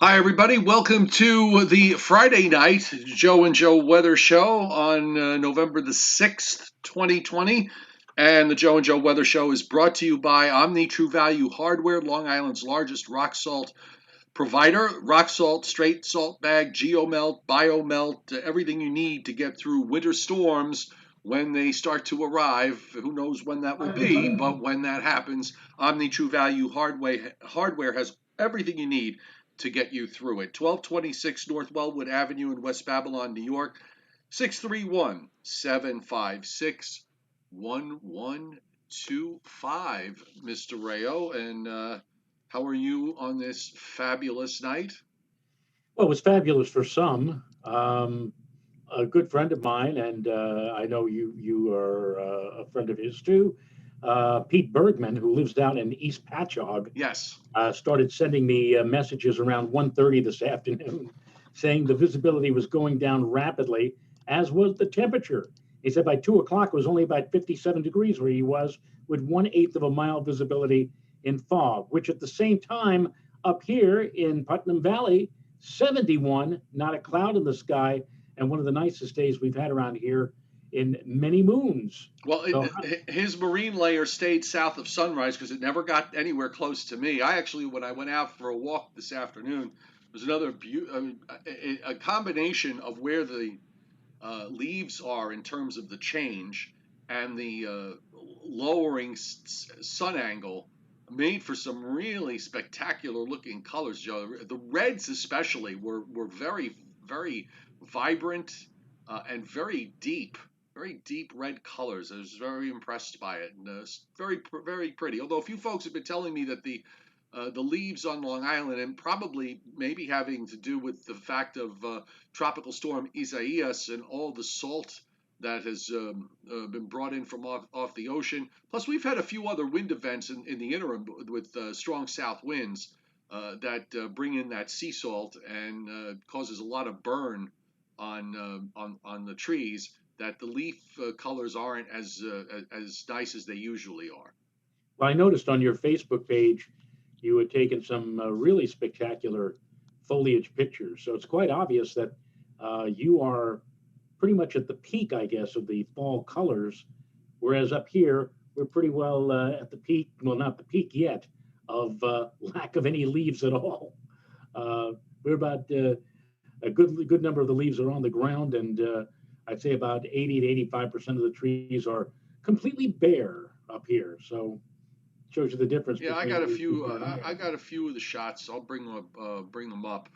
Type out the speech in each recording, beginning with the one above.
Hi, everybody. Welcome to the Friday night Joe and Joe Weather Show on November the 6th, 2020. And the Joe and Joe Weather Show is brought to you by Omni True Value Hardware, Long Island's largest rock salt provider. Rock salt, straight salt bag, geomelt, biomelt, everything you need to get through winter storms when they start to arrive. Who knows when that will be, but when that happens, Omni True Value Hardware has everything you need to get you through it. 1226 North Wellwood Avenue in West Babylon, New York, 631-756-1125, Mr. Rayo. And how are you on this fabulous night? Well, it was fabulous for some. A good friend of mine, and I know you are a friend of his too. Pete Bergman, who lives down in East Patchogue, Yes. started sending me messages around 1:30 this afternoon, saying the visibility was going down rapidly, as was the temperature. He said by 2 o'clock it was only about 57 degrees where he was, with 1/8 of a mile visibility in fog, which at the same time up here in Putnam Valley, 71, not a cloud in the sky, and one of the nicest days we've had around here in many moons. Well, So, his marine layer stayed south of Sunrise because it never got anywhere close to me. I actually, when I went out for a walk this afternoon, was another a combination of where the leaves are in terms of the change and the lowering sun angle made for some really spectacular looking colors, Joe. The reds especially were very vibrant and very deep red colors. I was very impressed by it, and very pretty. Although a few folks have been telling me that the leaves on Long Island, and probably maybe having to do with the fact of Tropical Storm Isaias and all the salt that has been brought in from off the ocean. Plus, we've had a few other wind events in the interim with strong south winds that bring in that sea salt and causes a lot of burn on the trees. That the leaf colors aren't as nice as they usually are. well, I noticed on your Facebook page you had taken some really spectacular foliage pictures. So it's quite obvious that you are pretty much at the peak, I guess, of the fall colors. Whereas up here, we're pretty well at the peak, well, not the peak yet, of lack of any leaves at all. Uh, we're about a good number of the leaves are on the ground, and I'd say about 80 to 85% of the trees are completely bare up here. So shows you the difference Yeah, between I got a few of the shots. I'll bring them up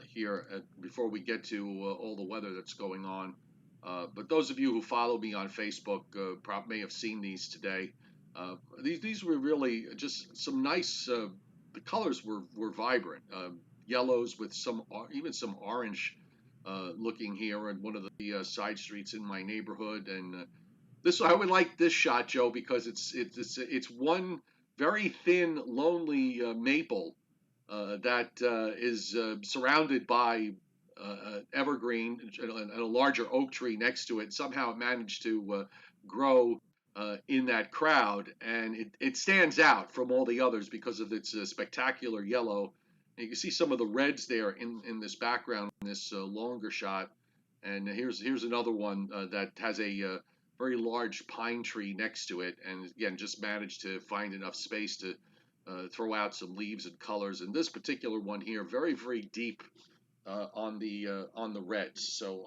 here before we get to all the weather that's going on. But those of you who follow me on Facebook may have seen these today. These were really just some nice. The colors were vibrant, yellows with even some orange looking here in one of the side streets in my neighborhood. And this I would like this shot, Joe, because it's one very thin, lonely maple that is surrounded by evergreen and a larger oak tree next to it. Somehow it managed to grow in that crowd, and it stands out from all the others because of its spectacular yellow. And you can see some of the reds there in this background, in this longer shot. And here's another one that has a very large pine tree next to it, and again, just managed to find enough space to throw out some leaves and colors. And this particular one here, very deep on the reds. So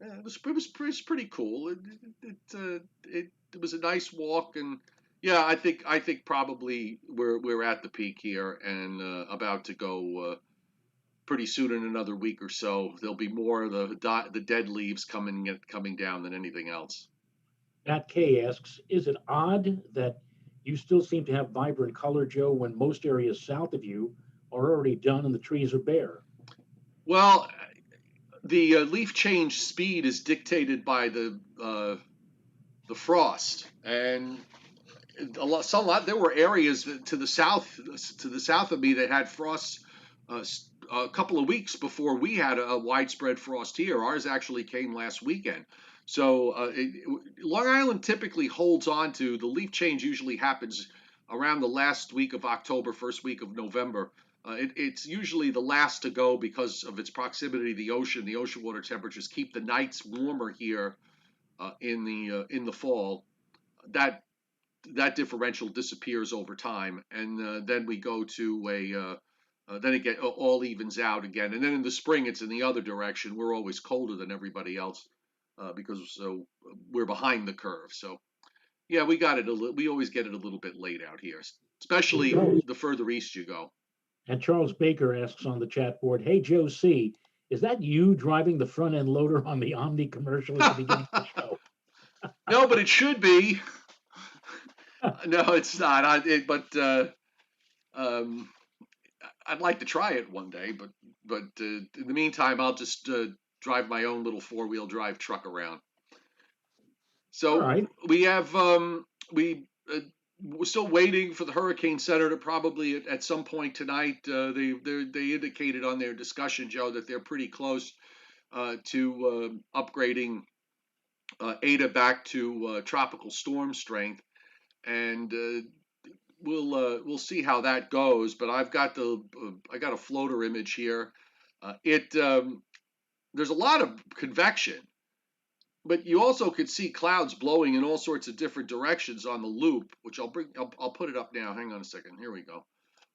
yeah, it was pretty cool. It was a nice walk, and yeah, I think probably we're at the peak here and about to go. Pretty soon in another week or so, there'll be more of the dead leaves coming down than anything else. Matt K asks, is it odd that you still seem to have vibrant color, Joe, when most areas south of you are already done and the trees are bare? Well, the leaf change speed is dictated by the frost, and there were areas to the south of me that had frost a couple of weeks before we had a widespread frost here. Ours actually came last weekend. So Long Island typically holds on to the leaf change. Usually happens around the last week of October, first week of November. It's usually the last to go because of its proximity to the ocean. The ocean water temperatures keep the nights warmer here in the fall. That that differential disappears over time, and then we go to then it all evens out again, and then in the spring it's in the other direction. We're always colder than everybody else because we're behind the curve. So yeah, we got it we always get it a little bit late out here, especially Charles, the further east you go. and Charles Baker asks on the chat board, "Hey Joe C, is that you driving the front end loader on the Omni commercial at the beginning of the show?" No, but it should be. No, it's not. But um, I'd like to try it one day. But in the meantime, I'll just drive my own little four-wheel drive truck around. All So right. we have we're still waiting for the Hurricane Center to probably at some point tonight. They indicated on their discussion, Joe, that they're pretty close to upgrading Eta back to tropical storm strength, and we'll see how that goes. But I got a floater image here. It There's a lot of convection, but you also could see clouds blowing in all sorts of different directions on the loop, which I'll put it up now. Hang on a second. Here we go.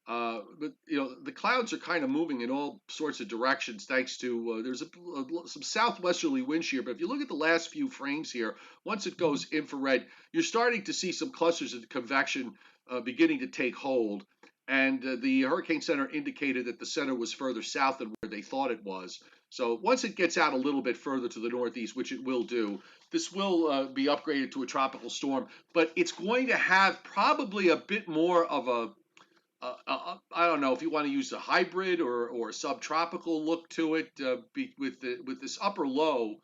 But the clouds are kind of moving in all sorts of directions thanks to there's some southwesterly wind shear. But if you look at the last few frames here, once it goes infrared, you're starting to see some clusters of convection beginning to take hold. And the Hurricane Center indicated that the center was further south than where they thought it was. So once it gets out a little bit further to the northeast, which it will do, this will be upgraded to a tropical storm. But it's going to have probably a bit more of a I don't know if you want to use a hybrid or a subtropical look to it with this upper low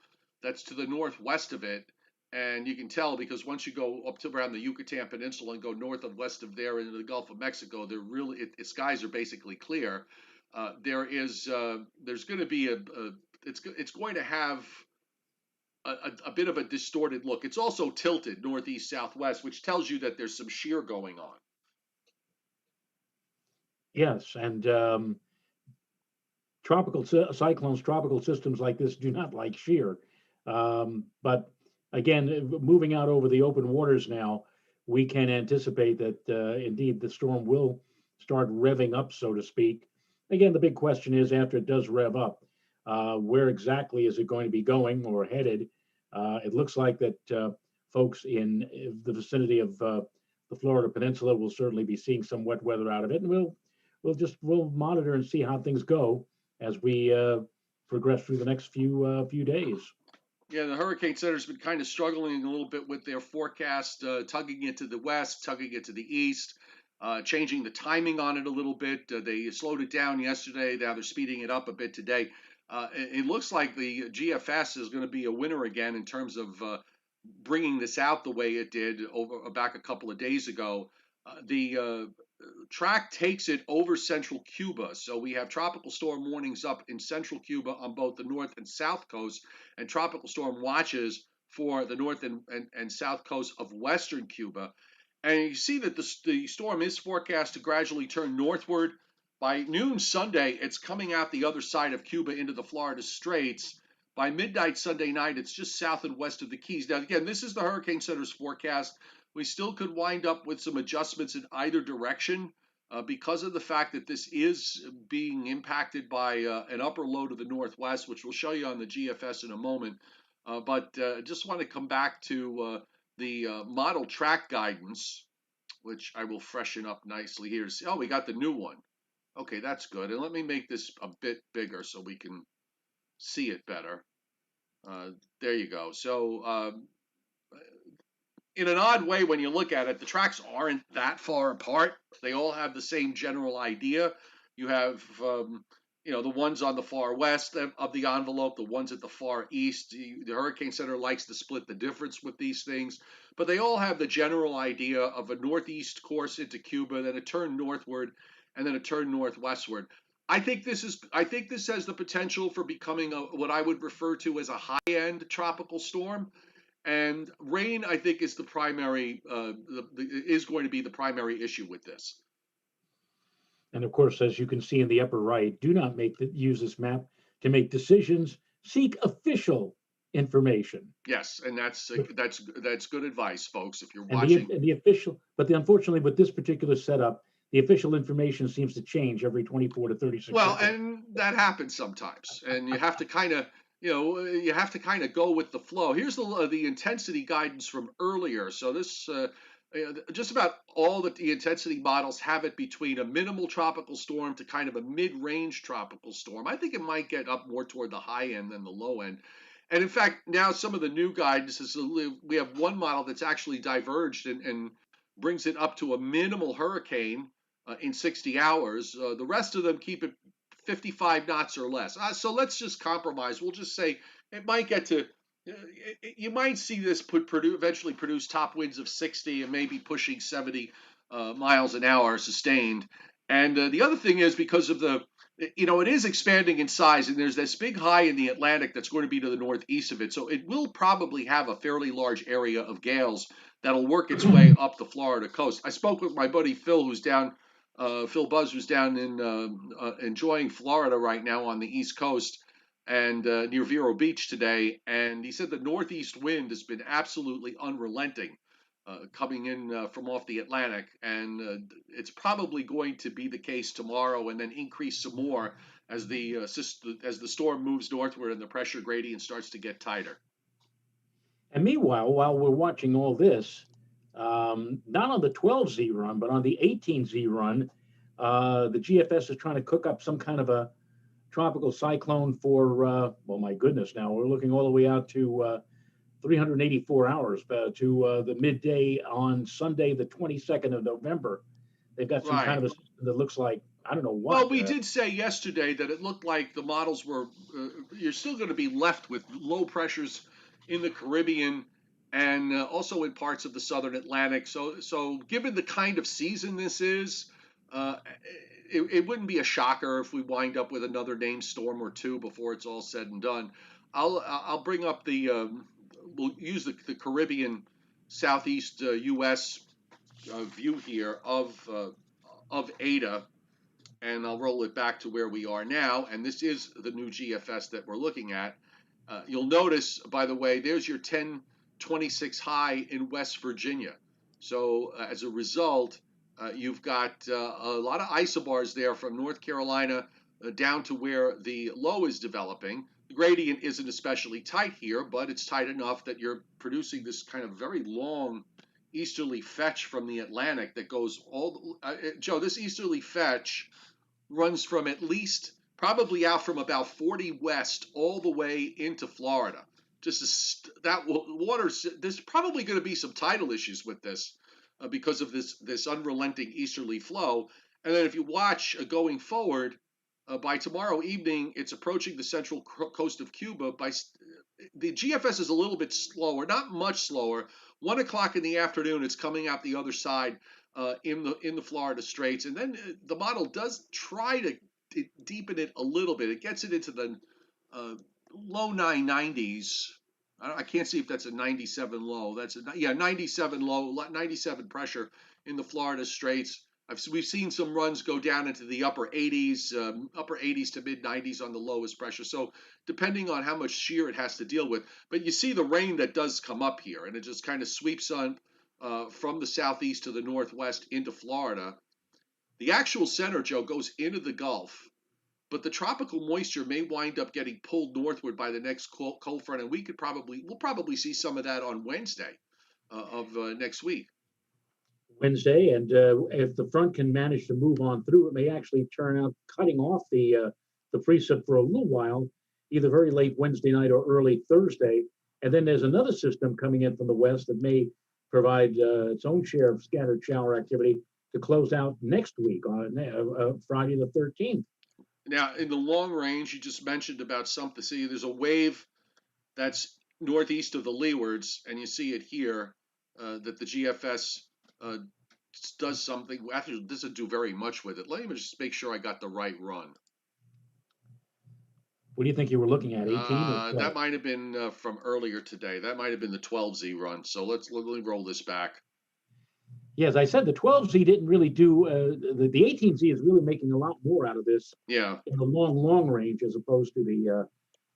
that's to the northwest of it, and you can tell because once you go up to around the Yucatan Peninsula and go north and west of there into the Gulf of Mexico, they're really skies are basically clear. There's going to be it's going to have a bit of a distorted look. It's also tilted northeast southwest, which tells you that there's some shear going on. Yes, and cyclones, tropical systems like this do not like shear. But again, moving out over the open waters now, we can anticipate that indeed the storm will start revving up, so to speak. Again, the big question is after it does rev up, where exactly is it going to be going or headed? It looks like that folks in the vicinity of the Florida Peninsula will certainly be seeing some wet weather out of it, and we'll monitor and see how things go as we progress through the next few days. Yeah, the Hurricane Center's been kind of struggling a little bit with their forecast, tugging it to the west, tugging it to the east, changing the timing on it a little bit. They slowed it down yesterday. Now they're speeding it up a bit today. It looks like the GFS is going to be a winner again in terms of bringing this out the way it did back a couple of days ago. The track takes it over central Cuba. So we have tropical storm warnings up in central Cuba on both the north and south coast, and tropical storm watches for the north and south coast of western Cuba. And you see that the storm is forecast to gradually turn northward. By noon Sunday, it's coming out the other side of Cuba into the Florida Straits. By midnight Sunday night, it's just south and west of the Keys. Now, again, this is the Hurricane Center's forecast. We still could wind up with some adjustments in either direction because of the fact that this is being impacted by an upper low to the northwest, which we'll show you on the GFS in a moment. But just want to come back to the model track guidance, which I will freshen up nicely here. Oh, we got the new one. Okay, that's good. And let me make this a bit bigger so we can see it better. There you go. So in an odd way, when you look at it, the tracks aren't that far apart. They all have the same general idea. You have, the ones on the far west of the envelope, the ones at the far east. The Hurricane Center likes to split the difference with these things, but they all have the general idea of a northeast course into Cuba, then a turn northward, and then a turn northwestward. I think this has the potential for becoming what I would refer to as a high-end tropical storm. And rain, I think, is is going to be the primary issue with this. And of course, as you can see in the upper right, do not use this map to make decisions. Seek official information. Yes, and that's good advice, folks. If you're And the watching, and the official, but unfortunately, with this particular setup, the official information seems to change every 24 to 36 well, seconds. and that happens sometimes, and you have to kind of, you have to kind of go with the flow. Here's the intensity guidance from earlier. So this just about all the intensity models have it between a minimal tropical storm to kind of a mid-range tropical storm. I think it might get up more toward the high end than the low end. And in fact, now some of the new guidance is we have one model that's actually diverged and brings it up to a minimal hurricane in 60 hours. The rest of them keep it 55 knots or less. So let's just compromise. We'll just say it might get to. You might see this eventually produce top winds of 60 and maybe pushing 70 miles an hour sustained. And the other thing is because of it is expanding in size, and there's this big high in the Atlantic that's going to be to the northeast of it. So it will probably have a fairly large area of gales that'll work its way up the Florida coast. I spoke with my buddy Phil, who's down Phil Buzz, who's down in enjoying Florida right now on the East Coast and near Vero Beach today, and he said the northeast wind has been absolutely unrelenting, coming in from off the Atlantic, and it's probably going to be the case tomorrow, and then increase some more as the storm moves northward and the pressure gradient starts to get tighter. And meanwhile, while we're watching all this, not on the 12Z run, but on the 18Z run, the GFS is trying to cook up some kind of a tropical cyclone for, well, my goodness, now we're looking all the way out to 384 hours to the midday on Sunday, the 22nd of November. They've got some kind Right. of a system that looks like, I don't know Well, what. we did say yesterday that it looked like the models were, you're still going to be left with low pressures in the Caribbean and also in parts of the southern Atlantic. So given the kind of season this is, uh, it wouldn't be a shocker if we wind up with another named storm or two before it's all said and done. I'll bring up we'll use the Caribbean southeast U.S. View here of Eta, and I'll roll it back to where we are now. And this is the new GFS that we're looking at. You'll notice, by the way, there's your 1026 high in West Virginia. So as a result, you've got a lot of isobars there from North Carolina down to where the low is developing. The gradient isn't especially tight here, but it's tight enough that you're producing this kind of very long easterly fetch from the Atlantic that goes Joe, this easterly fetch runs from at least probably out from about 40 west all the way into Florida. That water. There's probably going to be some tidal issues with this because of this unrelenting easterly flow. And then if you watch going forward, by tomorrow evening, it's approaching the central coast of Cuba. The GFS is a little bit slower, not much slower. 1 o'clock in the afternoon, it's coming out the other side in the Florida Straits, and then the model does try to deepen it a little bit. It gets it into the low 990s. I can't see if that's a 97 low. That's 97 low, 97 pressure in the Florida Straits. We've seen some runs go down into the upper 80s to mid 90s on the lowest pressure. So depending on how much shear it has to deal with, but you see the rain that does come up here, and it just kind of sweeps on from the southeast to the northwest into Florida. The actual center, Joe, goes into the Gulf, but the tropical moisture may wind up getting pulled northward by the next cold front, and we'll probably see some of that on Wednesday of next week. Wednesday, and if the front can manage to move on through, it may actually turn out cutting off the precip for a little while, either very late Wednesday night or early Thursday. And then there's another system coming in from the west that may provide its own share of scattered shower activity to close out next week on Friday the 13th. Now, in the long range, you just mentioned about something. See, there's a wave that's northeast of the leewards, and you see it here that the GFS uh, does something. Actually, this doesn't do very much with it. Let me just make sure I got the right run. What do you think you were looking at, 18 or 12? That might have been from earlier today. That might have been the 12Z run. So let me roll this back. Yeah, as I said, the 12Z didn't really do, the 18Z is really making a lot more out of this Yeah. in the long range as opposed to the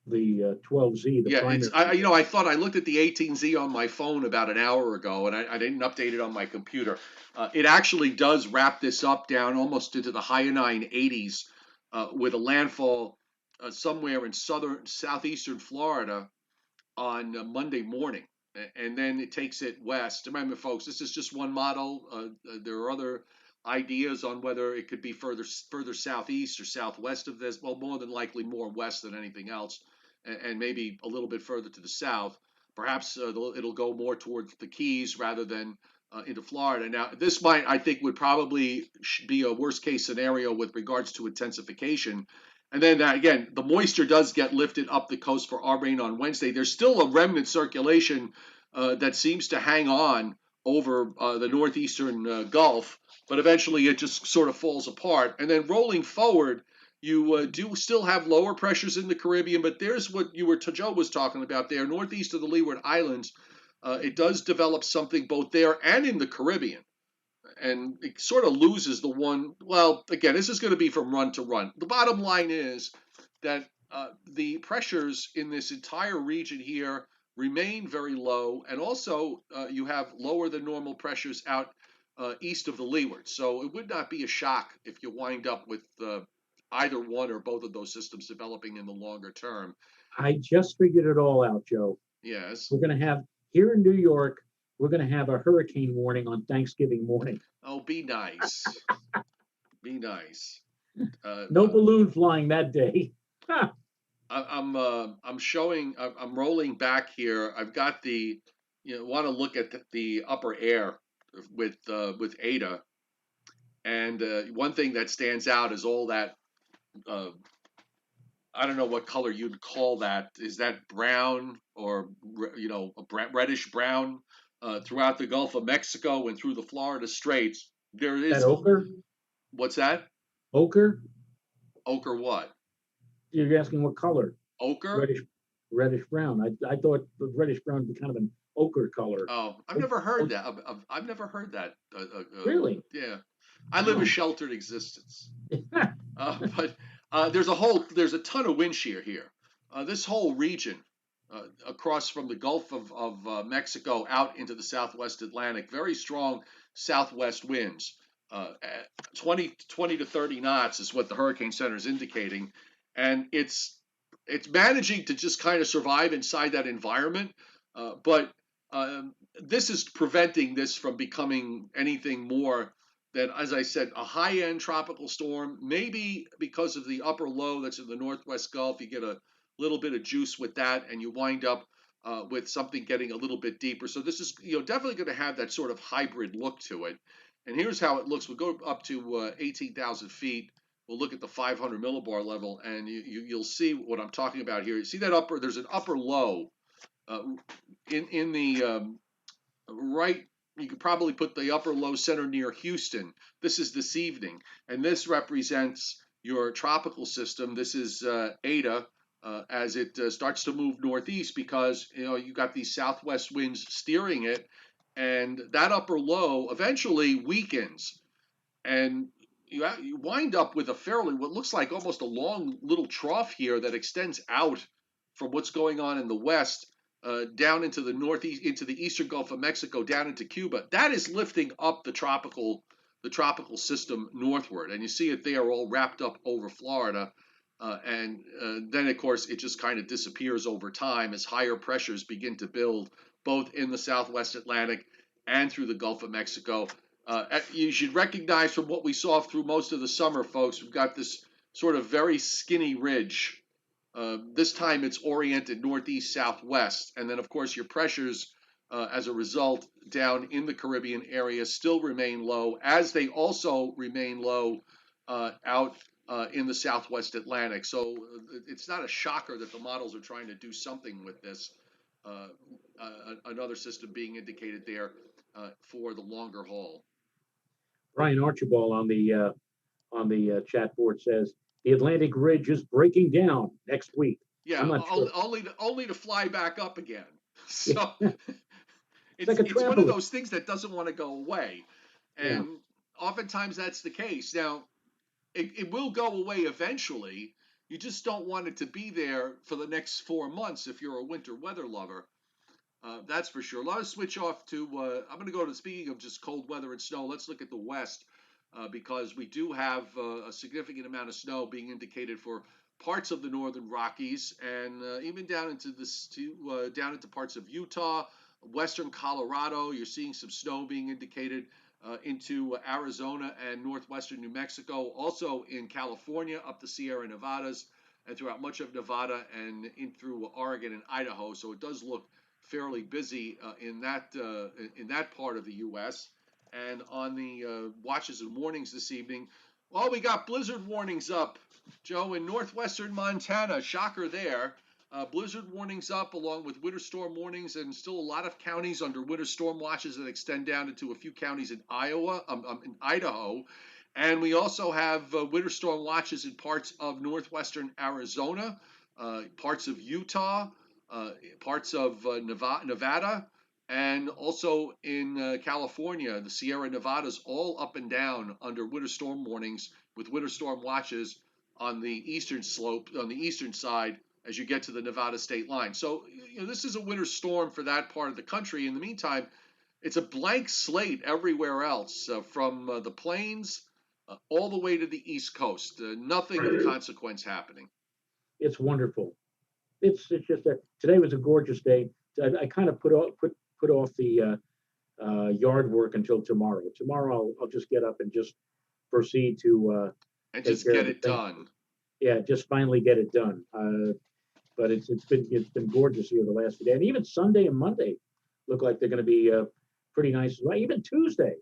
12Z, the Yeah, primary. I thought I looked at the 18Z on my phone about an hour ago, and I didn't update it on my computer. It actually does wrap this up down almost into the high 980s, with a landfall somewhere in southeastern Florida on Monday morning, and then it takes it west. Remember, folks, this is just one model. There are other ideas on whether it could be further southeast or southwest of this. Well, more than likely more west than anything else, and maybe a little bit further to the south. Perhaps it'll go more towards the Keys rather than into Florida. Now, this might, I think, would probably be a worst case scenario with regards to intensification. And then again, the moisture does get lifted up the coast for our rain on Wednesday. There's still a remnant circulation that seems to hang on over the northeastern Gulf, but eventually it just sort of falls apart. And then rolling forward, you do still have lower pressures in the Caribbean, but there's what Joe was talking about there, northeast of the Leeward Islands. It does develop something both there and in the Caribbean, and it sort of loses the one. Well, again, this is going to be from run to run. The bottom line is that the pressures in this entire region here remain very low, and also you have lower than normal pressures out east of the leeward. So it would not be a shock if you wind up with either one or both of those systems developing in the longer term. I just figured it all out, Joe. Yes. We're going to have here in New York, we're going to have a hurricane warning on Thanksgiving morning. Oh, be nice. Be nice. No balloon flying that day. I'm showing. I'm rolling back here. I've got the. Want to look at the upper air with Eta, and one thing that stands out is all that. I don't know what color you'd call that. Is that brown or reddish brown throughout the Gulf of Mexico and through the Florida Straits? There is. That ochre? What's that? Ochre? Ochre what? You're asking what color? Ochre? Reddish brown. I thought the reddish brown would be kind of an ochre color. Oh, I've never heard that. I've never heard that. Really? Yeah, I live a sheltered existence. But there's a ton of wind shear here. This whole region, across from the Gulf of Mexico out into the Southwest Atlantic, very strong southwest winds. 20 to 30 knots is what the Hurricane Center is indicating, and it's managing to just kind of survive inside that environment, but this is preventing this from becoming anything more than, as I said, a high-end tropical storm. Maybe because of the upper low that's in the Northwest Gulf, you get a little bit of juice with that, and you wind up with something getting a little bit deeper. So this is definitely going to have that sort of hybrid look to it. And here's how it looks. We'll go up to 18,000 feet. We'll look at the 500 millibar level, and you'll see what I'm talking about here. You see that there's an upper low in the right. You could probably put the upper low center near Houston. This is this evening, and this represents your tropical system. This is Eta as it starts to move northeast, because you got these southwest winds steering it, and that upper low eventually weakens, and you wind up with what looks like almost a long little trough here that extends out from what's going on in the west down into the northeast, into the eastern Gulf of Mexico, down into Cuba. That is lifting up the tropical system northward, and you see it there all wrapped up over Florida. And then, of course, it just kind of disappears over time as higher pressures begin to build both in the Southwest Atlantic and through the Gulf of Mexico. You should recognize from what we saw through most of the summer, folks, we've got this sort of very skinny ridge. This time it's oriented northeast southwest, and then of course your pressures as a result down in the Caribbean area still remain low, as they also remain low out in the Southwest Atlantic. So it's not a shocker that the models are trying to do something with this. Another system being indicated there for the longer haul. Brian Archibald on the chat board says the Atlantic Ridge is breaking down next week. Yeah, only to fly back up again. So it's like it's one of those things that doesn't want to go away. Yeah. And oftentimes that's the case. Now, it will go away eventually. You just don't want it to be there for the next 4 months if you're a winter weather lover. That's for sure. Let us switch off to. I'm going to go to, speaking of just cold weather and snow, let's look at the west because we do have a significant amount of snow being indicated for parts of the northern Rockies and even down into down into parts of Utah, western Colorado. You're seeing some snow being indicated into Arizona and northwestern New Mexico, also in California, up the Sierra Nevadas, and throughout much of Nevada and in through Oregon and Idaho. So it does look fairly busy in that part of the U.S. And on the watches and warnings this evening, well, we got blizzard warnings up, Joe, in northwestern Montana. Shocker there. Blizzard warnings up along with winter storm warnings, and still a lot of counties under winter storm watches that extend down into a few counties in in Idaho. And we also have winter storm watches in parts of northwestern Arizona, parts of Utah, uh, parts of Nevada, and also in California. The Sierra Nevadas all up and down under winter storm warnings with winter storm watches on the eastern slope, on the eastern side, as you get to the Nevada state line. So, this is a winter storm for that part of the country. In the meantime, it's a blank slate everywhere else, from the plains all the way to the East Coast. Nothing of consequence happening. It's wonderful. It's just that today was a gorgeous day. I kind of put off the yard work until tomorrow. Tomorrow I'll just get up and just proceed to And take just care of get the it things. done. Yeah, just finally get it done. But it's been gorgeous here the last few days. And even Sunday and Monday look like they're going to be pretty nice. Well, even Tuesday.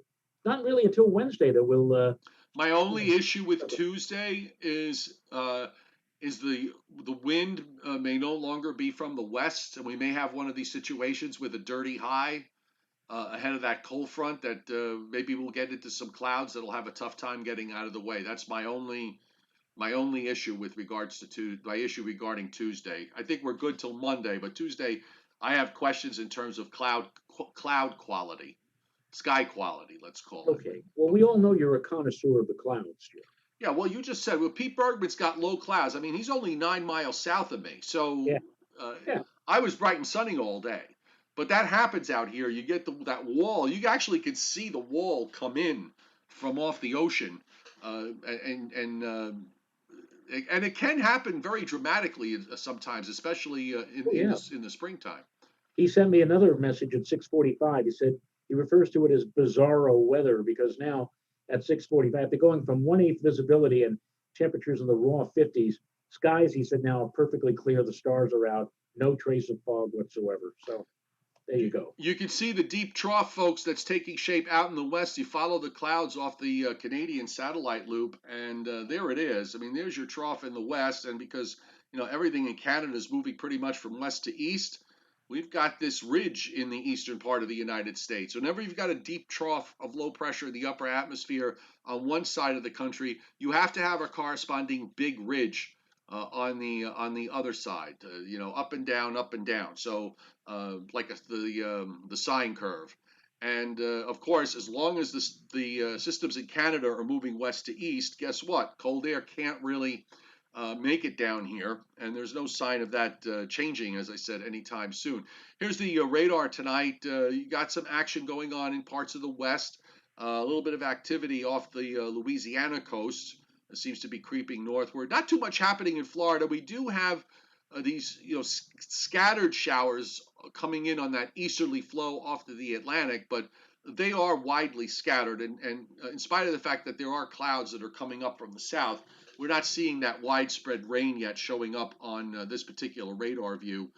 Not really until Wednesday that we'll. My You know, only issue with Tuesday is the wind may no longer be from the west, and we may have one of these situations with a dirty high ahead of that cold front that maybe we'll get into some clouds that'll have a tough time getting out of the way. That's my only issue with regards to my issue regarding Tuesday. I think we're good till Monday, but Tuesday I have questions in terms of cloud quality, sky quality, let's call it. okay. Well, we all know you're a connoisseur of the clouds, Jim. Yeah, well, you just said, well, Pete Bergman's got low clouds. I mean, he's only 9 miles south of me, so Yeah, uh, yeah, I was bright and sunny all day. But that happens out here. You get that wall. You actually can see the wall come in from off the ocean, and and it can happen very dramatically sometimes, especially oh yeah. in the springtime. He sent me another message at 6:45. He said he refers to it as bizarro weather because now at 6:45 they're going from 1/8 visibility and temperatures in the raw 50s. Skies, he said, now are perfectly clear. The stars are out. No trace of fog whatsoever. So there you go. You can see the deep trough, folks, that's taking shape out in the west. You follow the clouds off the Canadian satellite loop, and there it is. I mean, there's your trough in the west, and because everything in Canada is moving pretty much from west to east, we've got this ridge in the eastern part of the United States. Whenever you've got a deep trough of low pressure in the upper atmosphere on one side of the country, you have to have a corresponding big ridge on the other side. Up and down, up and down. So like the sine curve. And of course, as long as the systems in Canada are moving west to east, guess what? Cold air can't really make it down here, and there's no sign of that changing, as I said, anytime soon. Here's the radar tonight. You got some action going on in parts of the west, a little bit of activity off the Louisiana coast. It seems to be creeping northward. Not too much happening in Florida. We do have these scattered showers coming in on that easterly flow off to the Atlantic, but they are widely scattered. And in spite of the fact that there are clouds that are coming up from the south, we're not seeing that widespread rain yet showing up on this particular radar view.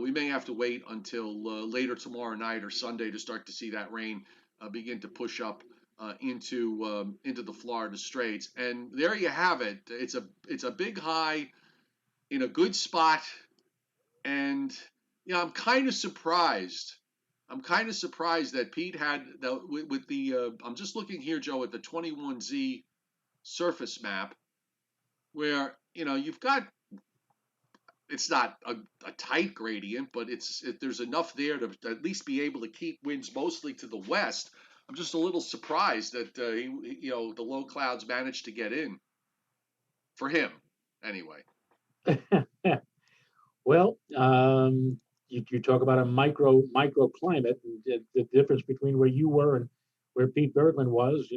We may have to wait until later tomorrow night or Sunday to start to see that rain begin to push up into the Florida Straits. And there you have it. It's a big high in a good spot, and I'm kind of surprised. I'm kind of surprised that Pete had with the. I'm just looking here, Joe, at the 21Z surface map, where you've got. It's not a tight gradient, but there's enough there to at least be able to keep winds mostly to the west. I'm just a little surprised that the low clouds managed to get in for him anyway. Well, you talk about a microclimate, and the difference between where you were and where Pete Bergman was.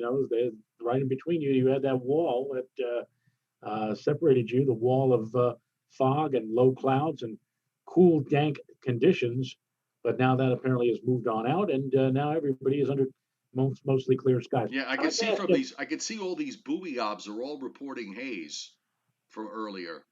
Right in between you, you had that wall that separated you, the wall of fog and low clouds and cool, dank conditions. But now that apparently has moved on out, and now everybody is under mostly clear skies. Yeah, I I'd can like to see ask from you, these. I can see all these buoy obs are all reporting haze from earlier,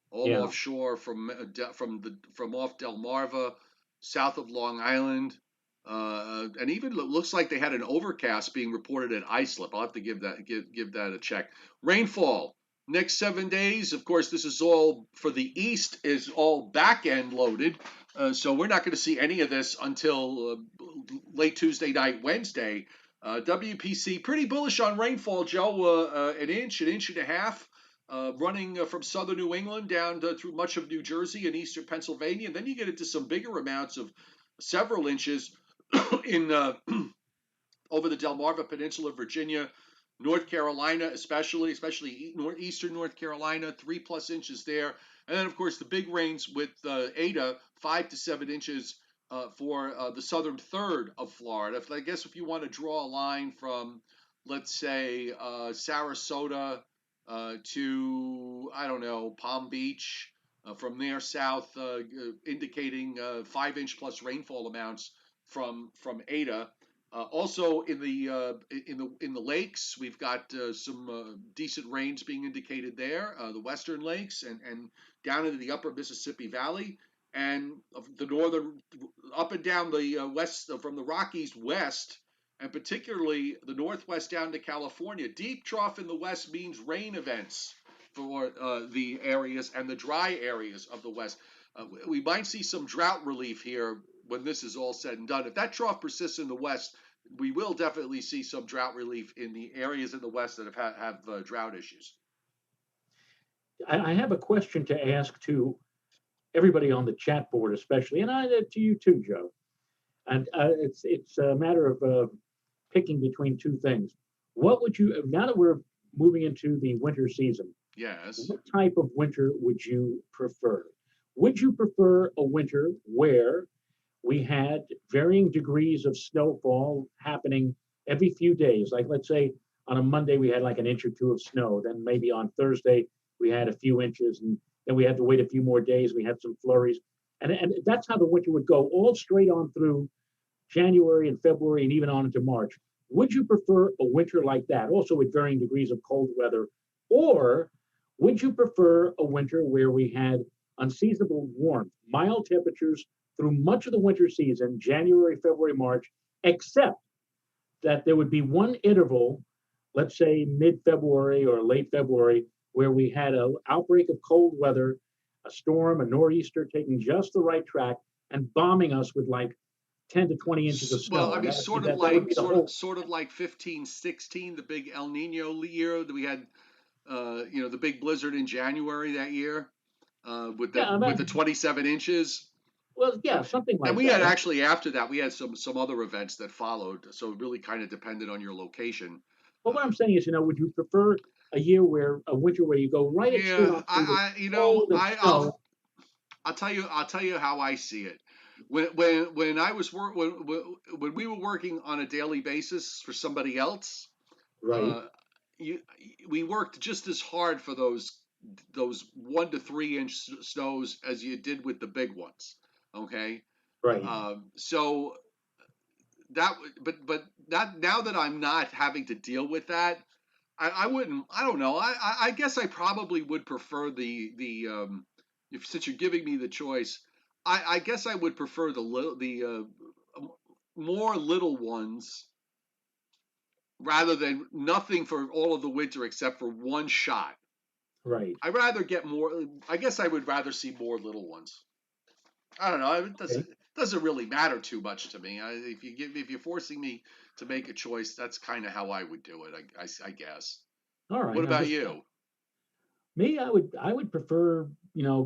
all yeah, offshore from off Delmarva, south of Long Island, and even looks like they had an overcast being reported at Islip. I'll have to give that a check. Rainfall next 7 days. Of course, this is all for the east is all back end loaded, so we're not going to see any of this until late Tuesday night, Wednesday. WPC pretty bullish on rainfall, Joe. An inch and a half running from southern New England down through much of New Jersey and eastern Pennsylvania. And then you get into some bigger amounts of several inches in over the Delmarva Peninsula, Virginia, North Carolina, especially northeastern North Carolina, 3+ inches there. And then, of course, the big rains with Eta, 5 to 7 inches for the southern third of Florida. I guess if you want to draw a line from, let's say, Sarasota to, I don't know, Palm Beach, from there south, indicating 5 inch plus rainfall amounts from Eta. Also in the lakes, we've got some decent rains being indicated there. The western lakes and down into the upper Mississippi Valley and the northern up and down the west from the Rockies west, and particularly the northwest down to California. Deep trough in the west means rain events for the areas and the dry areas of the west. We might see some drought relief here when this is all said and done. If that trough persists in the west, we will definitely see some drought relief in the areas in the west that have drought issues. I have a question to ask to everybody on the chat board, especially, and to you too, Joe. And it's a matter of picking between two things. What would you, now that we're moving into the winter season, Yes. what type of winter would you prefer? Would you prefer a winter where we had varying degrees of snowfall happening every few days? Like, let's say on a Monday we had like an inch or two of snow. Then maybe on Thursday we had a few inches, and then we had to wait a few more days. We had some flurries. And that's how the winter would go, all straight on through January and February and even on into March. Would you prefer a winter like that, also with varying degrees of cold weather? Or would you prefer a winter where we had unseasonable warmth, mild temperatures through much of the winter season, January, February, March, except that there would be one interval, let's say mid-February or late February, where we had an outbreak of cold weather, a storm, a nor'easter taking just the right track and bombing us with like 10 to 20 inches of Well, snow. I And mean, that would be the whole. sort of like 15, 16, the big El Nino year that we had, the big blizzard in January that year, Yeah, with the 27 inches. well, yeah, something And like we had that. actually after that we had some other events that followed, so it really kind of depended on your location. But what I'm saying is, would you prefer a winter where you go right at straight Yeah, on through the cold and snow? I'll tell you how I see it. When I was when we were working on a daily basis for somebody else, Right, uh, you, we worked just as hard for those 1 to 3 inch snows as you did with the big ones. Okay, right. so that but that now that I'm not having to deal with that, I wouldn't. I don't know. I guess I probably would prefer the if since you're giving me the choice, I guess I would prefer more little ones rather than nothing for all of the winter except for one shot. Right. I'd rather get more. I guess I would rather see more little ones. I don't know. It Okay. doesn't really matter too much to me. If you're forcing me to make a choice, that's kind of how I would do it. I guess. All What right. I'm about just you? me. I would prefer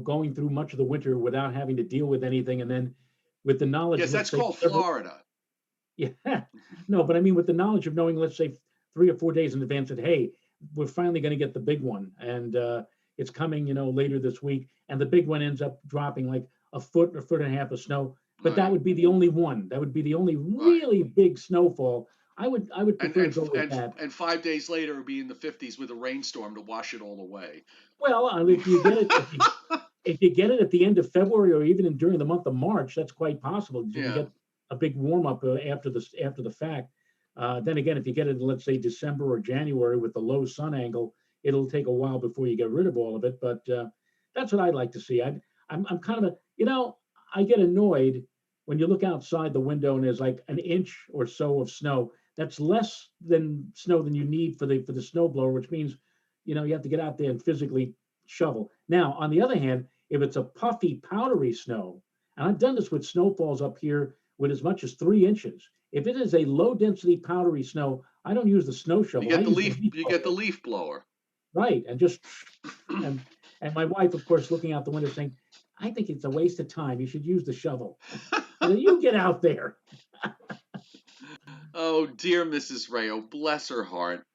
going through much of the winter without having to deal with anything, and then with the knowledge, Yes, let's that's say called several. Florida. Yeah, no, but I mean, with the knowledge of knowing, let's say 3 or 4 days in advance that, hey, we're finally going to get the big one, and it's coming, later this week, and the big one ends up dropping like a foot or foot and a half of snow. But that Right, would be the only one. That would be the only right. really big snowfall. I would And prefer to and go with and that. and 5 days later, it'll be in the 50s with a rainstorm to wash it all away. Well, if you get it, if you get it at the end of February or even during the month of March, that's quite possible because you can Yeah. get a big warm up after the fact. Then again, if you get it, let's say December or January with the low sun angle, it'll take a while before you get rid of all of it. But that's what I'd like to see. I'm kind of I get annoyed when you look outside the window and there's like an inch or so of snow. That's less than snow than you need for the snow blower, which means you have to get out there and physically shovel. Now, on the other hand, if it's a puffy, powdery snow, and I've done this with snowfalls up here with as much as 3 inches. If it is a low density, powdery snow, I don't use the snow You shovel. I get the use the leaf. leaf You get the blower. leaf blower. Right. And just, and my wife, of course, looking out the window saying, I think it's a waste of time. You should use the shovel. You get out there. Oh dear Mrs. Rayo, bless her heart.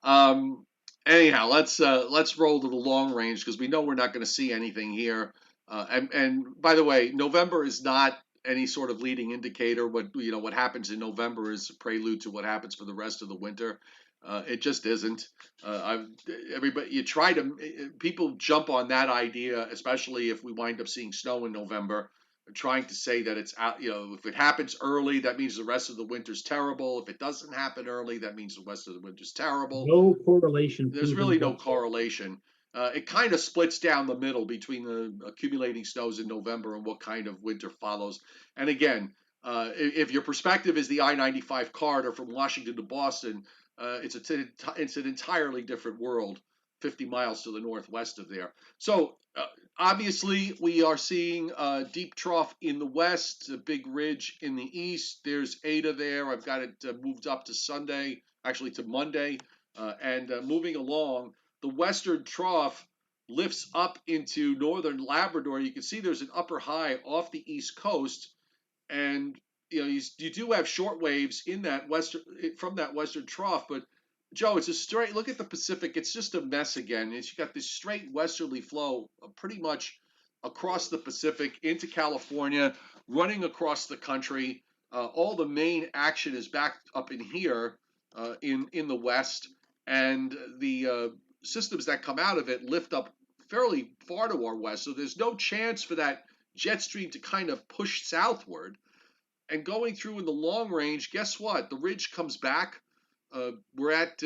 Um, anyhow, let's roll to the long range because we know we're not going to see anything here. And by the way, November is not any sort of leading indicator. What happens in November is a prelude to what happens for the rest of the winter. It just isn't. I've, everybody, you try to people jump on that idea, especially if we wind up seeing snow in November, trying to say that it's out. If it happens early, that means the rest of the winter's terrible. If it doesn't happen early, that means the rest of the winter's terrible. No correlation There's proven really no whatsoever. correlation. It kind of splits down the middle between the accumulating snows in November and what kind of winter follows. And again, if your perspective is the I-95 corridor from Washington to Boston, it's an entirely different world, 50 miles to the northwest of there. So obviously, we are seeing a deep trough in the west, a big ridge in the east. There's Eta there. I've got it moved up to Sunday, actually to Monday. And moving along, the western trough lifts up into northern Labrador. You can see there's an upper high off the east coast, and you do have short waves in that western from that western trough. But Joe, it's a straight look at the Pacific. It's just a mess again. You got this straight westerly flow, pretty much across the Pacific into California, running across the country. All the main action is back up in here in the west, and the systems that come out of it lift up fairly far to our west. So there's no chance for that jet stream to kind of push southward. And going through in the long range, guess what? The ridge comes back. We're at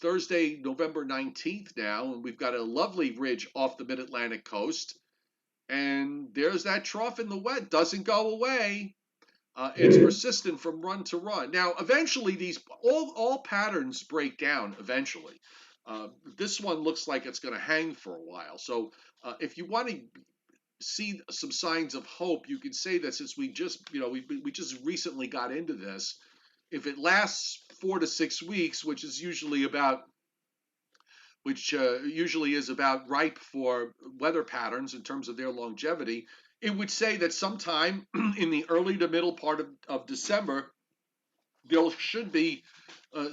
Thursday, November 19th now, and we've got a lovely ridge off the mid Atlantic coast. And there's that trough in the wet, doesn't go away. It's persistent from run to run. Now, eventually, these all patterns break down. Eventually, this one looks like it's going to hang for a while. So, if you want to see some signs of hope, you can say that since we just recently got into this, if it lasts 4 to 6 weeks, which usually is about ripe for weather patterns in terms of their longevity, it would say that sometime in the early to middle part of December, there should be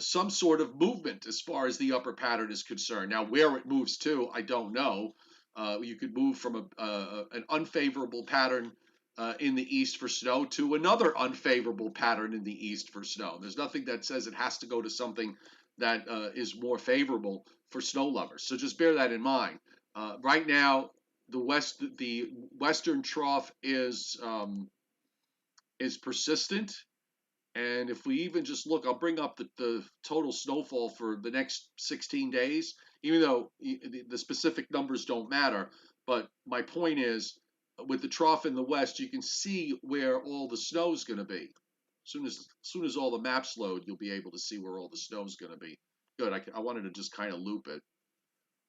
some sort of movement as far as the upper pattern is concerned. Now, where it moves to, I don't know. You could move from an unfavorable pattern in the east for snow to another unfavorable pattern in the east for snow. There's nothing that says it has to go to something that is more favorable for snow lovers. So just bear that in mind. Right now, the western trough is persistent. And if we even just look, I'll bring up the total snowfall for the next 16 days, even though the specific numbers don't matter. But my point is, with the trough in the west, you can see where all the snow is going to be. As soon as all the maps load, you'll be able to see where all the snow is going to be. Good. I wanted to just kind of loop it.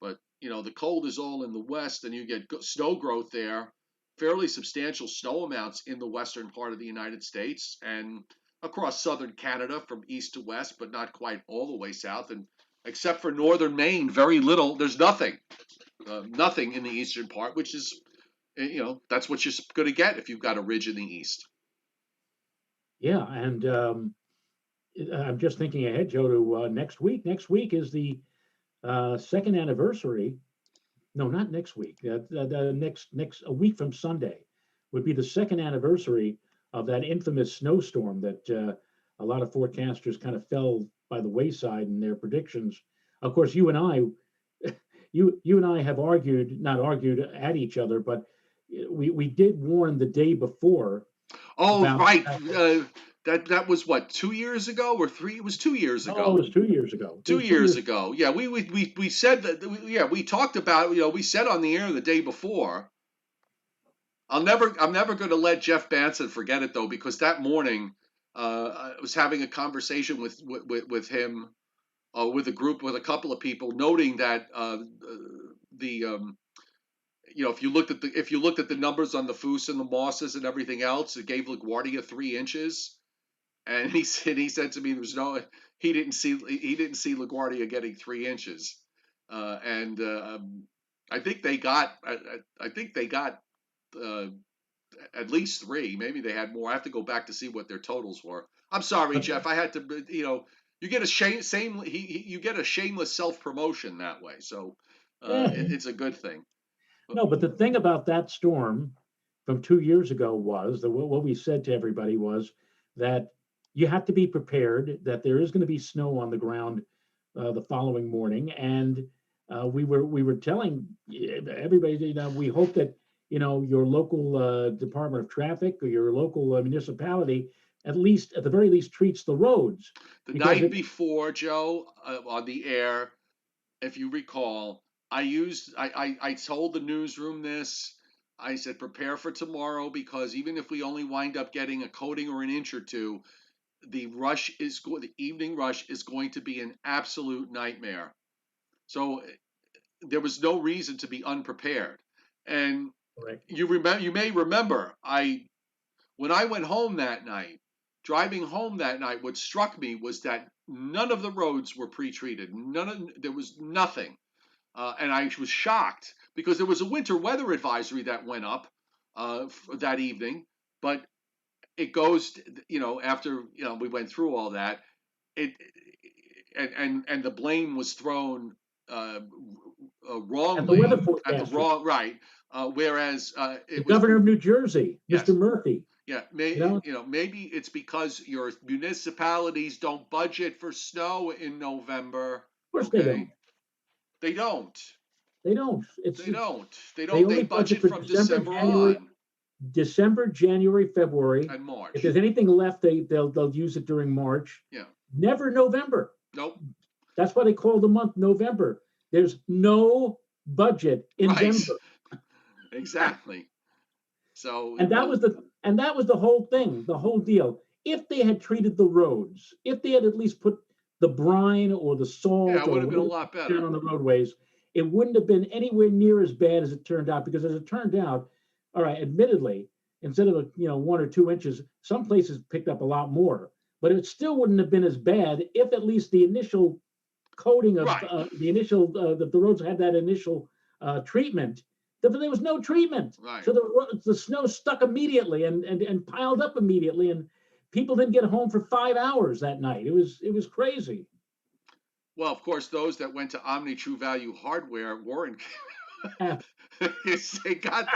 But the cold is all in the west, and you get snow growth there, fairly substantial snow amounts in the western part of the United States and across southern Canada from east to west, but not quite all the way south. And except for northern Maine, very little. There's nothing in the eastern part, which is that's what you're going to get if you've got a ridge in the east. Yeah, and I'm just thinking ahead, Joe, to next week. Next week is the second anniversary. No, not next week. The next a week from Sunday would be the second anniversary of that infamous snowstorm that a lot of forecasters kind of fell by the wayside in their predictions. Of course, you and I have argued, not argued at each other, but we did warn the day before Oh, about right. the fact that, That was what, 2 years ago or three? It was 2 years oh, it ago. was 2 years ago. It Two was two years years. ago. Yeah, we said that. Yeah, we talked about. We said on the air the day before. I'm never going to let Jeff Banson forget it though, because that morning, I was having a conversation with him, with a group, with a couple of people, noting that the if you looked at the numbers on the Foose and the Mosses and everything else, it gave LaGuardia 3 inches. And he said to me, "There's no, he didn't see LaGuardia getting 3 inches." And I think they got I think they got uh, at least three. Maybe they had more. I have to go back to see what their totals were. I'm sorry, But Jeff. I had to. You get a you get a shameless self promotion that way. So eh, it's a good thing. no, but the thing about that storm from 2 years ago was that what we said to everybody was that you have to be prepared that there is going to be snow on the ground the following morning, and we were telling everybody, we hope that your local Department of Traffic or your local municipality at the very least treats the roads The because night it. before, Joe, on the air, if you recall, I told the newsroom this. I said prepare for tomorrow, because even if we only wind up getting a coating or an inch or two, the evening rush is going to be an absolute nightmare. So there was no reason to be unprepared. And Correct. you may remember, I when I went home that night, driving home that night, what struck me was that none of the roads were pre-treated. There was nothing. And I was shocked because there was a winter weather advisory that went up that evening, but it goes, after we went through all that, it and the blame was thrown uh, And the weather wrongly at the forecasters, wrong right, whereas the it was governor of New Jersey, Mr. yes. Murphy, Yeah, of maybe it's because your municipalities don't budget for snow in November. course they Okay, don't. they don't. They don't. They don't. They They don't. They only budget budget for from December on December, January, February. and If March. there's anything left, they'll use it during March. Yeah. Never November. Nope. That's why they call the month November. There's no budget in Right. Denver. Exactly. So And that was the whole thing, the whole deal. If they had treated the roads, if they had at least put the brine or the yeah, salt it or would have been a whatever lot down better. on the roadways, it wouldn't have been anywhere near as bad as it turned out. Because as it turned out, all right, admittedly, instead of 1 or 2 inches, some places picked up a lot more, but it still wouldn't have been as bad if at least the initial coating of Right. the roads had that initial treatment. But there was no treatment, Right. so the snow stuck immediately and piled up immediately, and people didn't get home for 5 hours that night. It was crazy. Well, of course, those that went to Omni True Value Hardware weren't. They got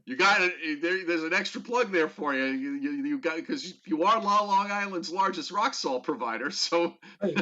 You got it. There's an extra plug there for you. You got, because you are Long Island's largest rock salt provider. So Right.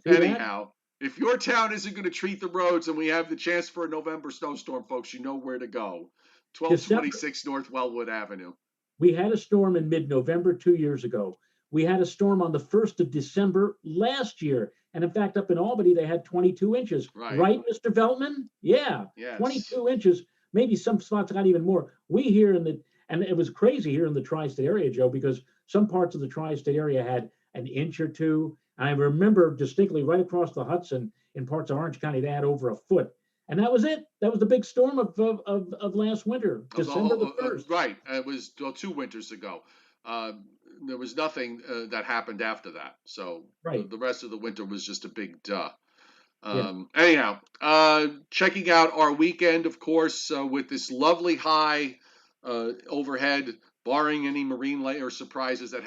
See that? anyhow, if your town isn't going to treat the roads and we have the chance for a November snowstorm, folks, you know where to go. December. 1226 North Wellwood Avenue. We had a storm in mid-November 2 years ago. We had a storm on the 1st of December last year. And in fact, up in Albany, they had 22 inches. Right. Right, Mr. Veltman? Yeah, Yes. 22 inches. Maybe some spots got even more. We here and it was crazy here in the tri-state area, Joe, because some parts of the tri-state area had an inch or two. And I remember distinctly right across the Hudson in parts of Orange County, they had over a foot. And that was it. That was the big storm of last winter, Of the December the whole, 1st. right. It was 2 winters ago. Uh, there was nothing that happened after that. So Right. the rest of the winter was just a big duh. Yeah. Anyhow, checking out our weekend, of course, with this lovely high overhead. Barring any marine layer surprises that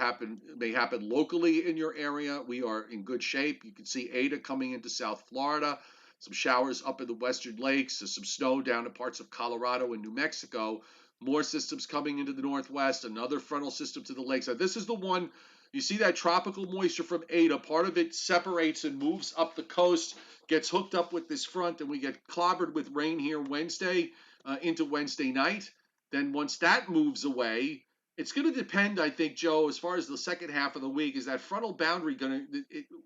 may happen locally in your area, we are in good shape. You can see Eta coming into South Florida, some showers up in the western lakes, some snow down in parts of Colorado and New Mexico, more systems coming into the northwest, another frontal system to the lakes. Now, this is the one, you see that tropical moisture from Eta, part of it separates and moves up the coast, gets hooked up with this front, and we get clobbered with rain here Wednesday into Wednesday night. Then once that moves away, it's going to depend, I think, Joe, as far as the second half of the week. Is that frontal boundary going to,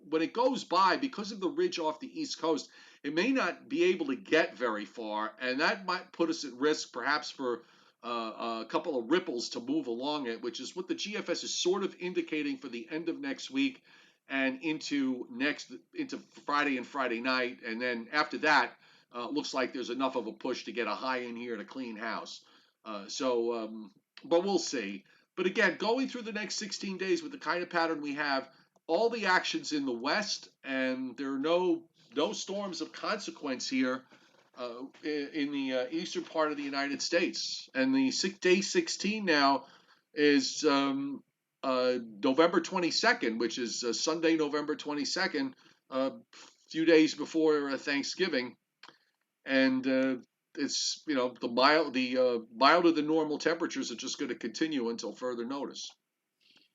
when it goes by, because of the ridge off the East Coast, it may not be able to get very far, and that might put us at risk perhaps for a couple of ripples to move along it, which is what the GFS is sort of indicating for the end of next week and into Friday and Friday night. And then after that, looks like there's enough of a push to get a high in here to clean house. But we'll see. But again, going through the next 16 days with the kind of pattern we have, all the actions in the west, and there are no storms of consequence here in the eastern part of the United States. And the day 16 now is November 22nd, which is Sunday, November 22nd, a few days before Thanksgiving. And it's the milder than normal temperatures are just going to continue until further notice.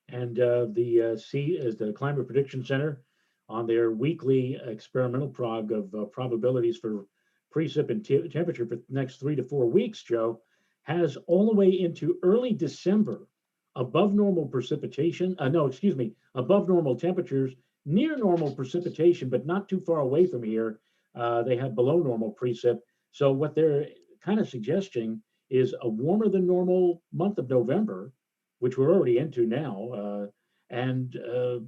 And the Climate Prediction Center, on their weekly experimental prog of probabilities for precip and temperature for the next 3 to 4 weeks, Joe, has all the way into early December above normal precipitation. Above normal temperatures, near normal precipitation, but not too far away from here. They have below normal precip. So what they're kind of suggesting is a warmer than normal month of November, which we're already into now, and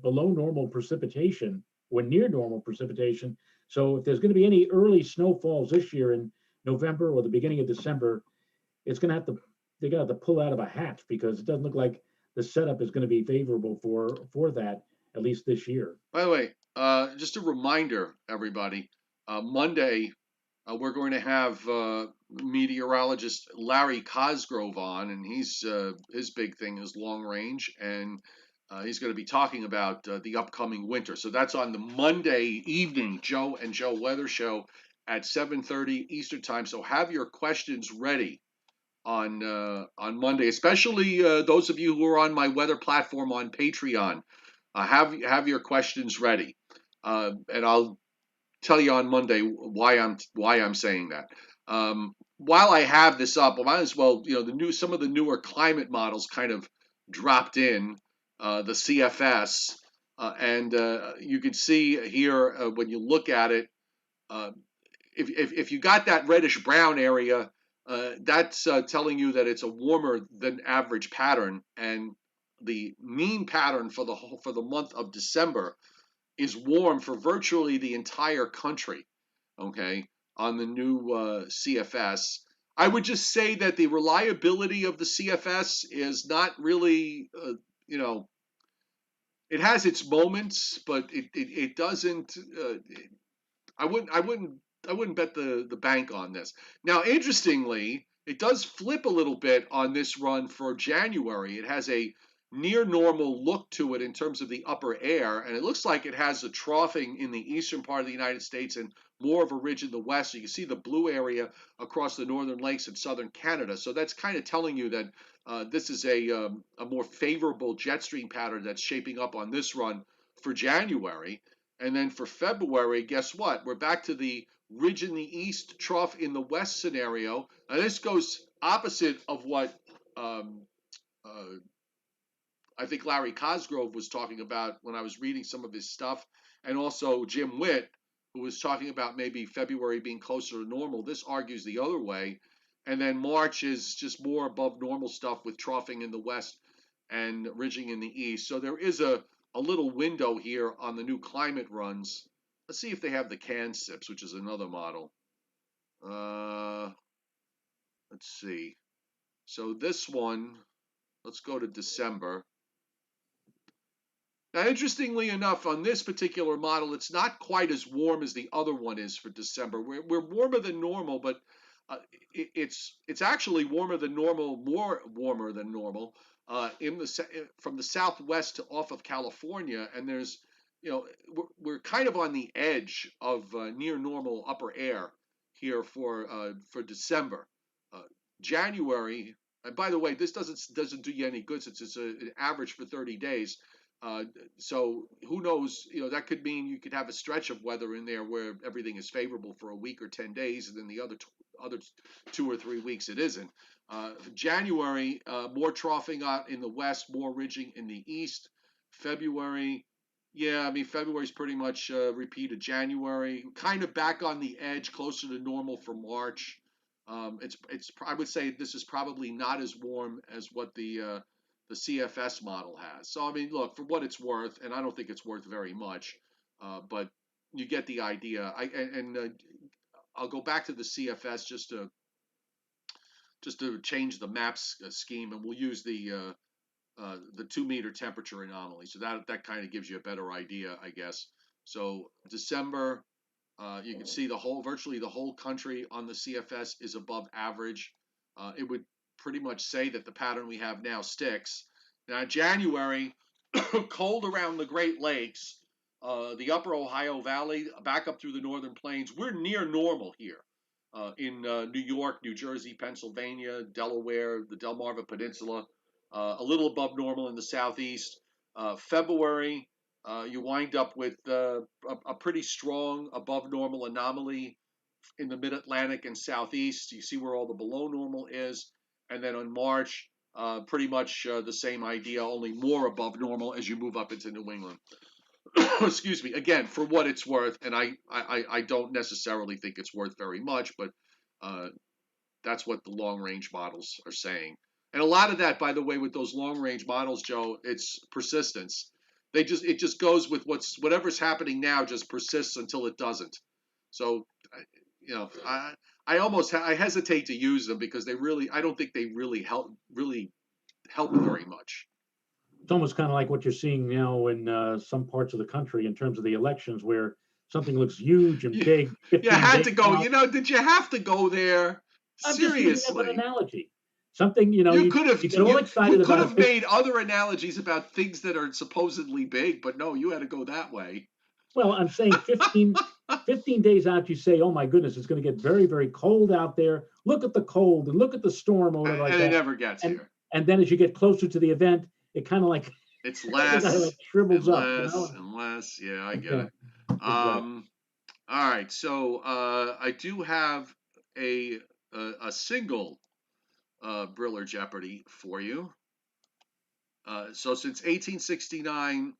below normal precipitation when near normal precipitation. So if there's going to be any early snowfalls this year in November or the beginning of December, it's going to they're going to have to pull out of a hat, because it doesn't look like the setup is going to be favorable for that, at least this year. By the way, just a reminder, everybody, Monday we're going to have meteorologist Larry Cosgrove on, and his big thing is long range, and he's going to be talking about the upcoming winter. So that's on the Monday evening Joe and Joe Weather Show at 7:30 Eastern Time. So have your questions ready on Monday, especially those of you who are on my weather platform on Patreon. Have your questions ready, and I'll tell you on Monday why I'm saying that. While I have this up, I might as well, some of the newer climate models kind of dropped in, the CFS, and you can see here when you look at it, if you got that reddish brown area, that's telling you that it's a warmer than average pattern, and the mean pattern for the month of December is warm for virtually the entire country, okay, on the new CFS. I would just say that the reliability of the CFS is not really, it has its moments, but it doesn't. I wouldn't bet the bank on this. Now, interestingly, it does flip a little bit on this run for January. It has a near normal look to it in terms of the upper air, and it looks like it has a troughing in the eastern part of the United States and more of a ridge in the west. So you can see the blue area across the northern lakes in southern Canada. So that's kind of telling you that this is a more favorable jet stream pattern that's shaping up on this run for January. And then for February, guess what? We're back to the ridge in the east, trough in the west scenario. Now this goes opposite of what I think Larry Cosgrove was talking about when I was reading some of his stuff, and also Jim Witt, who was talking about maybe February being closer to normal. This argues the other way. And then March is just more above normal stuff with troughing in the west and ridging in the east. So there is a little window here on the new climate runs. Let's see if they have the CAN-SIPs, which is another model. Let's see. So this one, let's go to December. Now, interestingly enough, on this particular model, it's not quite as warm as the other one is for December. We're warmer than normal, but it's actually warmer than normal, more warmer than normal from the southwest to off of California, and there's we're kind of on the edge of near normal upper air here for December. January, and by the way, this doesn't do you any good since it's an average for 30 days. So who knows? That could mean you could have a stretch of weather in there where everything is favorable for a week or 10 days, and then the other 2 or 3 weeks it isn't. January, more troughing out in the west, more ridging in the east. February, yeah, I mean February's pretty much repeated January, kind of back on the edge, closer to normal for March. It's I would say this is probably not as warm as what the CFS model has. So I mean, look, for what it's worth, and I don't think it's worth very much, but you get the idea. I'll go back to the CFS just to change the maps scheme, and we'll use the 2 meter temperature anomaly. So that kind of gives you a better idea, I guess. So December, you can see virtually the whole country on the CFS is above average. It would pretty much say that the pattern we have now sticks. Now January, cold around the Great Lakes, the upper Ohio Valley, back up through the northern plains. We're near normal here in New York, New Jersey, Pennsylvania, Delaware, the Delmarva Peninsula, a little above normal in the southeast. February, you wind up with a pretty strong above normal anomaly in the mid-Atlantic and southeast. You see where all the below normal is. And then on March, pretty much the same idea, only more above normal as you move up into New England. Excuse me. Again, for what it's worth, and I don't necessarily think it's worth very much, but that's what the long-range models are saying. And a lot of that, by the way, with those long-range models, Joe, it's persistence. It just goes with whatever's happening now just persists until it doesn't. So, I hesitate to use them because I don't think they really help very much. It's almost kind of like what you're seeing now in some parts of the country in terms of the elections, where something looks huge and big. You had to go. Did you have to go there? I'm just using it as an Seriously. analogy. Something, you could have get all excited you about. could have made other analogies about things that are supposedly big, but no, you had to go that way. Well, I'm saying 15 days out, you say, oh my goodness, it's going to get very, very cold out there. Look at the cold and look at the storm or whatever like And that. it never gets here. And then as you get closer to the event, it kind of like it's less like shrivels and up. less and less. Yeah, I get it. Exactly. All right, so I do have a single Briller Jeopardy for you. So since 1869,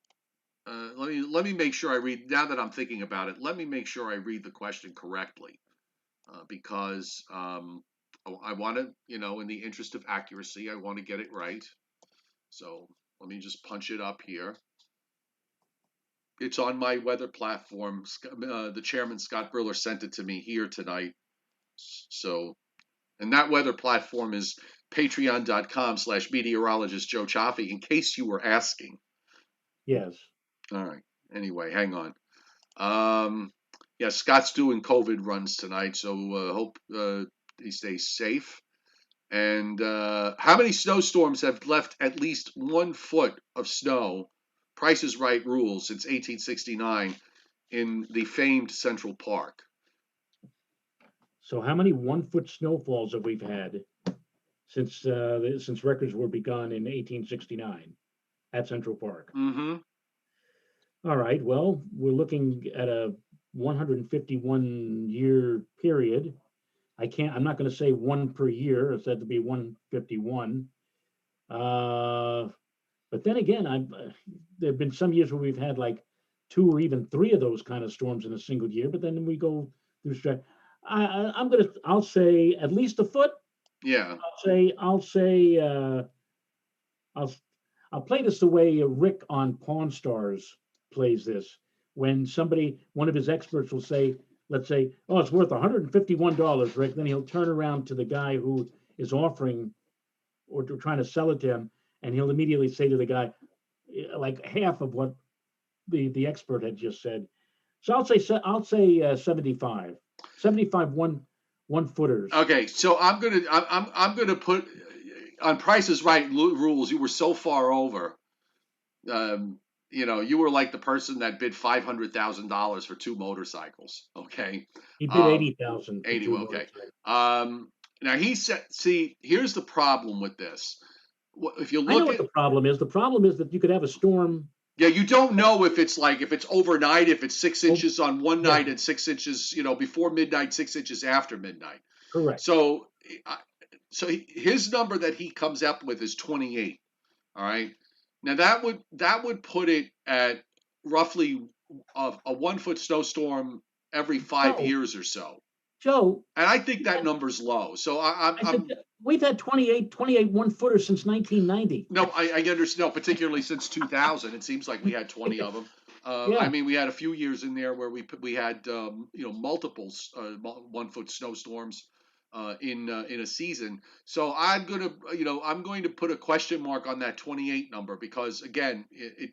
let me make sure I read. Now that I'm thinking about it, let me make sure I read the question correctly, because I want to, in the interest of accuracy, I want to get it right. So let me just punch it up here. It's on my weather platform. The chairman, Scott Briller, sent it to me here tonight. So, and that weather platform is patreon.com/meteorologist Joe Chaffee, in case you were asking. Yes. All right. Anyway, hang on. Yeah, Scott's doing COVID runs tonight, so hope he stays safe. And how many snowstorms have left at least 1 foot of snow, Price is Right rules, since 1869 in the famed Central Park? So how many 1 foot snowfalls have we had since records were begun in 1869 at Central Park? Mm-hmm. All right. Well, we're looking at a 151-year period. I'm not going to say one per year. It's said to be 151. But then again, there have been some years where we've had like 2 or even 3 of those kind of storms in a single year. But then we go through. I'll say at least a foot. Yeah. I'll play this the way Rick on Pawn Stars plays this. When one of his experts will say, let's say, oh, it's worth $151, Rick. Then he'll turn around to the guy who is offering or trying to sell it to him, and he'll immediately say to the guy, like half of what the expert had just said. So I'll say 75 1 footers. Okay, so I'm gonna put on Price is Right rules, you were so far over. Um, you were like the person that bid $500,000 for two motorcycles. Okay, He bid um, 80,000 for 80. two Okay. motorcycles. Now he said, see, here's the problem with this. If you I know look what at, the problem is. The problem is that you could have a storm. yeah, you don't know if it's like if it's overnight, if it's 6 inches on one Yeah, night and 6 inches, before midnight, 6 inches after midnight. correct. So, his number that he comes up with is 28. All right. Now that would put it at roughly a 1 foot snowstorm every five Joe, years or so, Joe, and I think that number's low. So I said we've had 28 1-footers since 1990. no, I understand. No, particularly since 2000, it seems like we had 20 of them. I Yeah, mean, we had a few years in there where we had multiple 1 foot snowstorms in a season. So I'm going to put a question mark on that 28 number because again,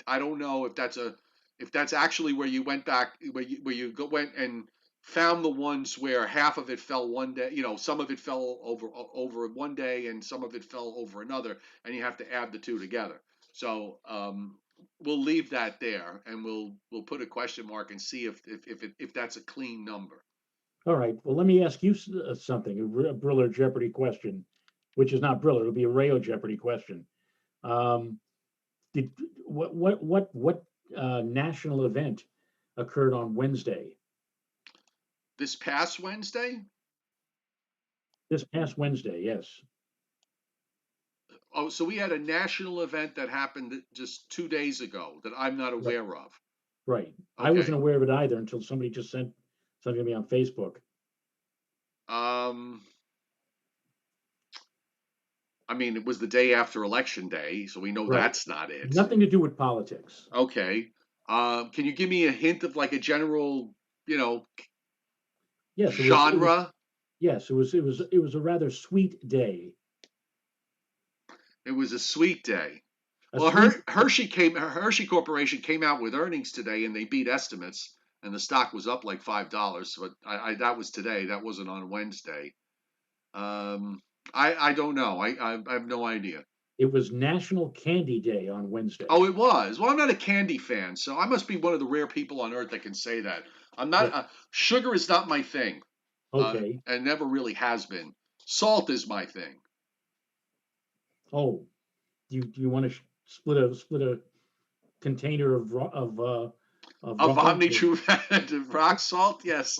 I don't know if that's actually where you went back went and found the ones where half of it fell one day. Some of it fell over one day and some of it fell over another, and you have to add the two together. So we'll leave that there, and we'll put a question mark and see if that's a clean number. all right. Well, let me ask you something, a Briller Jeopardy question, which is not Briller, it'll be a Rayo Jeopardy question. Um, did what national event occurred on Wednesday? This past Wednesday? This past Wednesday, yes. Oh, so we had a national event that happened just 2 days ago that I'm not Right. aware of. Right. I Okay. wasn't aware of it either until somebody just sent something to me on Facebook. Um, I mean, it was the day after Election Day, so we know Right. that's not it. Nothing to do with politics. Okay. Can you give me a hint of like a general, Yes, genre? it was a rather sweet day. It was a sweet day. A Well, sweet Hershey Corporation came out with earnings today, and they beat estimates, and the stock was up like $5. But that was today. That wasn't on Wednesday. I don't know. I have no idea. It was National Candy Day on Wednesday. Oh, it was. Well, I'm not a candy fan, so I must be one of the rare people on earth that can say that. I'm not. Yeah. Sugar is not my thing, Okay. and never really has been. Salt is my thing. Oh, do you want to split a container of Of Ruffles? Omni True rock salt, yes.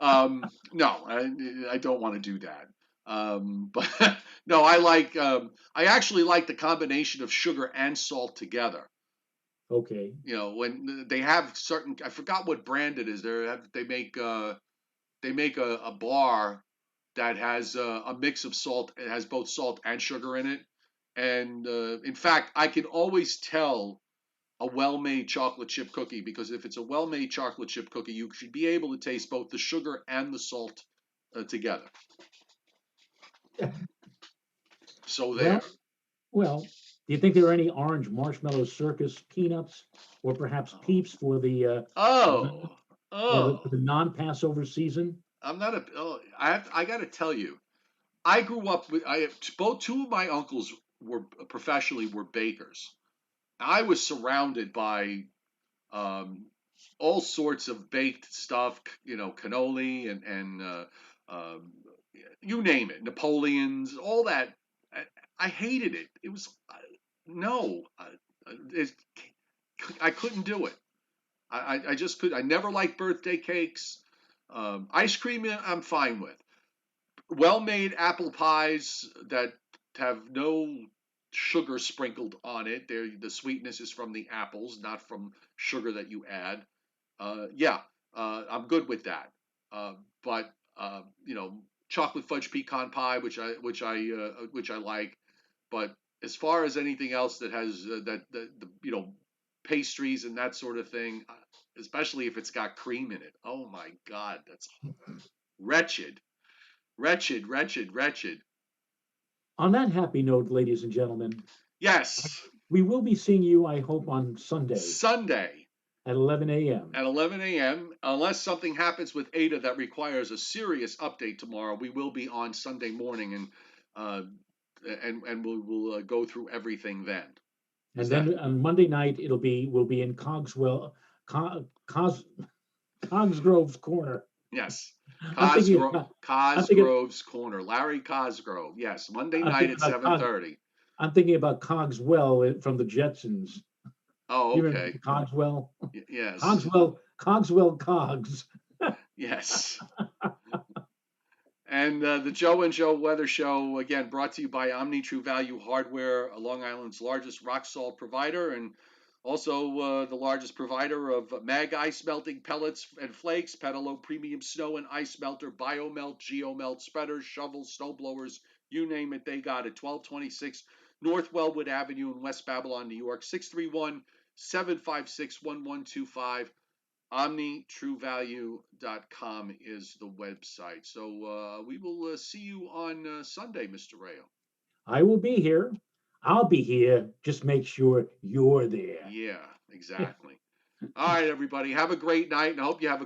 No, I don't want to do that. But no, I actually like the combination of sugar and salt together. Okay. When they have certain, I forgot what brand it is. They make a bar that has a mix of salt. It has both salt and sugar in it. And in fact, I can always tell a well-made chocolate chip cookie because if it's a well-made chocolate chip cookie, you should be able to taste both the sugar and the salt together. So Well, there. well, do you think there are any orange marshmallow circus peanuts or perhaps peeps Oh, for the oh. non-Passover season? I'm not a. Oh, I got to tell you, I grew up with. I both two of my uncles were professionally were bakers. I was surrounded by um, all sorts of baked stuff, cannoli and um, you name it, Napoleons, all that. I hated it. It was no, it, I couldn't do it. I just could. I never liked birthday cakes. Ice cream, I'm fine with. Well-made apple pies that have no sugar sprinkled on it. The sweetness is from the apples, not from sugar that you add. Yeah, I'm good with that. But chocolate fudge pecan pie, which I like. But as far as anything else that has pastries and that sort of thing, especially if it's got cream in it, oh my God, that's wretched, wretched, wretched, wretched. On that happy note, ladies and gentlemen, Yes, we will be seeing you, I hope, on Sunday Sunday at 11 a.m. at 11 a.m. Unless something happens with Eta that requires a serious update tomorrow, we will be on Sunday morning, and uh, and we'll go through everything then. And Is that then on Monday night we'll be in Cogsgrove's Corner. yes? I'm thinking of I'm thinking Cosgrove's Corner, Larry Cosgrove. Yes, Monday I'm night thinking at about 7:30. I'm thinking about Cogswell from the Jetsons. Oh, You remember okay. Cogswell? Yes, Cogswell Cogs. yes. And the Joe and Joe Weather Show, again, brought to you by Omni True Value Hardware, Long Island's largest rock salt provider, and also the largest provider of mag ice melting pellets and flakes, Petalo Premium Snow and Ice Melter, Biomelt, Geomelt, spreaders, shovels, snow blowers, you name it, they got it. 1226 North Wellwood Avenue in West Babylon, New York, 631-756-1125. OmniTrueValue.com is the website. So we will see you on Sunday, Mr. Rayo. I will be here. I'll be here. Just make sure you're there. Yeah, exactly. All right, everybody. Have a great night, and I hope you have a